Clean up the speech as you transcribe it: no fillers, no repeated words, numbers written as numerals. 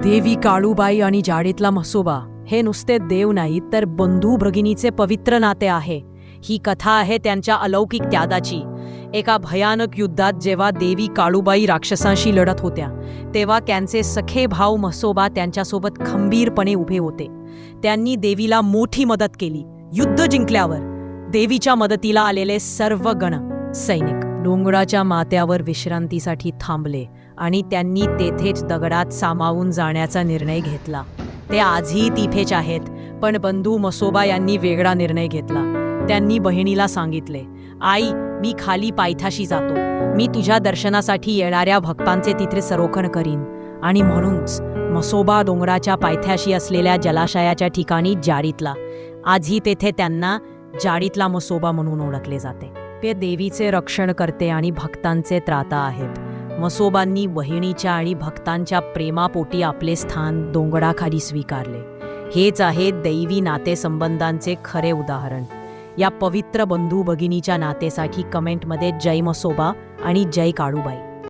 देवी काळूबाई आणि जाडीतला म्हसोबा हे नुसते देव नाहीत तर बंधू भगिनीचे पवित्र नाते आहे. ही कथा आहे त्यांच्या अलौकिक त्यागाची. एका भयानक युद्धात जेव्हा देवी काळूबाई राक्षसांशी लढत होत्या तेव्हा त्यांचे सखे भाऊ म्हसोबा त्यांच्यासोबत खंबीरपणे उभे होते. त्यांनी देवीला मोठी मदत केली. युद्ध जिंकल्यावर देवीच्या मदतीला आलेले सर्व गण सैनिक डोंगराच्या माथ्यावर विश्रांतीसाठी थांबले आणि त्यांनी तेथेच दगडात सामावून जाण्याचा निर्णय घेतला. ते आजही तिथेच आहेत, पण बंधू म्हसोबा यांनी वेगळा निर्णय घेतला. त्यांनी बहिणीला सांगितले, आई, मी खाली पायथ्याशी जातो. मी तुझ्या दर्शनासाठी येणाऱ्या भक्तांचे तिथे संरक्षण करीन. आणि म्हणूनच म्हसोबा डोंगराच्या पायथ्याशी असलेल्या जलाशयाच्या ठिकाणी जाडीतला आजही तेथे त्यांना जाडीतला म्हसोबा म्हणून ओळखले जाते. ते देवीचे रक्षण करते आणि भक्तांचे त्राता आहेत. म्हसोबांनी बहिणीच्या आणि भक्तांच्या प्रेमापोटी आपले स्थान डोंगराखाली स्वीकारले. हेच आहे दैवी नातेसंबंधांचे खरे उदाहरण. या पवित्र बंधू भगिनीच्या नातेसाठी कमेंटमध्ये जय म्हसोबा आणि जय काळूबाई